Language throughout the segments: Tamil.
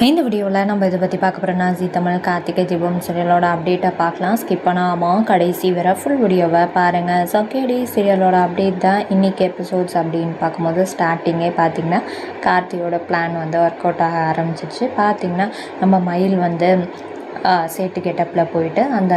இந்த வீடியோவில் நம்ம இதை பற்றி பார்க்க போகிறோம்னா ஜீ தமிழ் கார்த்திகை தீபம் சீரியலோட அப்டேட்டை பார்க்கலாம். ஸ்கிப் பண்ணாமல் கடைசி வர ஃபுல் வீடியோவை பாருங்கள். ஸோ கேடி சீரியலோட அப்டேட் தான் இன்றைக்கி எபிசோட்ஸ் அப்படின்னு பார்க்கும்போது ஸ்டார்டிங்கே பார்த்திங்கன்னா கார்த்தியோட பிளான் வந்து ஒர்க் அவுட் ஆக ஆரம்பிச்சிச்சு. பார்த்திங்கன்னா நம்ம மயில் வந்து சேட்டு கெட்டப்பில் போயிட்டு அந்த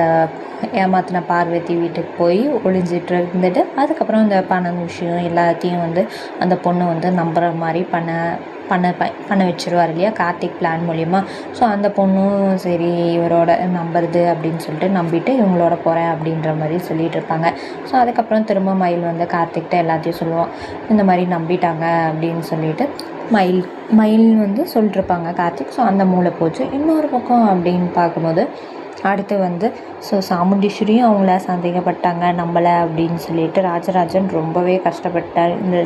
ஏமாத்தின பார்வதி வீட்டுக்கு போய் ஒளிஞ்சிட்டு இருந்துட்டு அதுக்கப்புறம் இந்த பணம் விஷயம் எல்லாத்தையும் வந்து அந்த பொண்ணு வந்து நம்புகிற மாதிரி பண்ண வச்சுருவார் இல்லையா கார்த்திக் பிளான் மூலிமா. ஸோ அந்த பொண்ணும் சரி இவரோட நம்புறது அப்படின்னு சொல்லிட்டு நம்பிட்டு இவங்களோட போகிறேன் அப்படின்ற மாதிரி சொல்லிகிட்டு இருப்பாங்க. ஸோ அதுக்கப்புறம் திரும்ப மயில் வந்து கார்த்திக்கிட்ட எல்லாத்தையும் சொல்லுவோம், இந்த மாதிரி நம்பிட்டாங்க அப்படின்னு சொல்லிட்டு மயில் வந்து சொல்லிட்டுருப்பாங்க கார்த்திக். ஸோ அந்த மூளை போச்சு. இன்னொரு பக்கம் அப்படின்னு பார்க்கும்போது அடுத்து வந்து ஸோ சாமுண்டீஸ்வரியும் அவங்கள சந்தேகப்பட்டாங்க நம்மளை அப்படின்னு சொல்லிட்டு ராஜராஜன் ரொம்பவே கஷ்டப்பட்டார். இந்த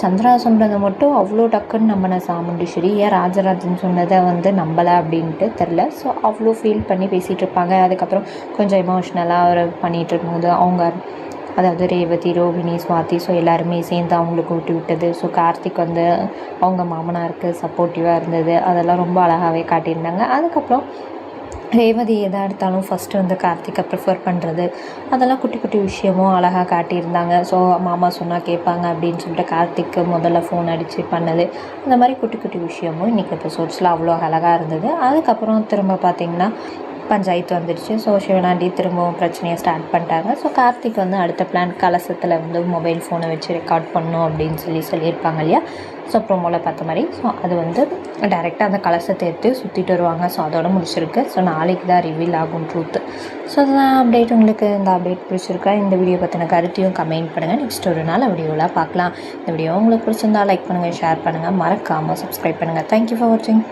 சந்திரா சொன்னதை மட்டும் அவ்வளோ டக்குன்னு நம்பின சாமுண்டீஸ்வரி ஏன் ராஜராஜன் சொன்னதை வந்து நம்பலை அப்படின்ட்டு தெரில. ஸோ அவ்வளோ ஃபீல் பண்ணி பேசிகிட்டு இருப்பாங்க. அதுக்கப்புறம் கொஞ்சம் எமோஷ்னலாக அவர் பண்ணிகிட்டு இருக்கும்போது அவங்க அதாவது ரேவதி, ரோகிணி, சுவாதி ஸோ எல்லாருமே சேர்ந்து அவங்களுக்கு விட்டு விட்டது. ஸோ கார்த்திக் வந்து அவங்க மாமனாருக்கு சப்போர்ட்டிவாக இருந்தது. அதெல்லாம் ரொம்ப அழகாகவே காட்டியிருந்தாங்க. அதுக்கப்புறம் ரேவதி எதாக எடுத்தாலும் ஃபஸ்ட்டு வந்து கார்த்திகை ப்ரிஃபர் பண்ணுறது அதெல்லாம் குட்டி குட்டி விஷயமும் அழகாக காட்டியிருந்தாங்க. ஸோ மாமா சொன்னால் கேட்பாங்க அப்படின்னு சொல்லிட்டு கார்த்திக்கு முதல்ல ஃபோன் அடித்து பண்ணது அந்த மாதிரி குட்டி குட்டி விஷயமும் இன்றைக்கி எபிசோட்ஸில் அவ்வளோ அழகாக இருந்தது. அதுக்கப்புறம் திரும்ப பார்த்திங்கன்னா பஞ்சாயத்து வந்துடுச்சு. ஸோ சிவனாண்டி திரும்பவும் பிரச்சனையை ஸ்டார்ட் பண்ணிட்டாங்க. ஸோ கார்த்திக் வந்து அடுத்த பிளான் கலசத்தில் வந்து மொபைல் ஃபோனை வச்சு ரெக்கார்ட் பண்ணணும் அப்படின்னு சொல்லியிருப்பாங்க இல்லையா. ஸோ ப்ரோமோவில் பார்த்த மாதிரி ஸோ அது வந்து டைரெக்டாக அந்த கலசத்தை எடுத்து சுற்றிட்டு வருவாங்க. ஸோ அதோட முடிச்சிருக்கு. ஸோ நாளைக்கு தான் ரிவீல் ஆகும் ட்ரூத்து. ஸோ அதுதான் அப்டேட். உங்களுக்கு இந்த அப்டேட் பிடிச்சிருக்கா? இந்த வீடியோ பற்றின கருத்தையும் கமெண்ட் பண்ணுங்கள். நெக்ஸ்ட் ஒரு நாள் வீடியோவில் பார்க்கலாம். இந்த வீடியோ உங்களுக்கு பிடிச்சிருந்தா லைக் பண்ணுங்கள், ஷேர் பண்ணுங்கள், மறக்காமல் சப்ஸ்கிரைப் பண்ணுங்கள். தேங்க்யூ ஃபார் வாட்சிங்.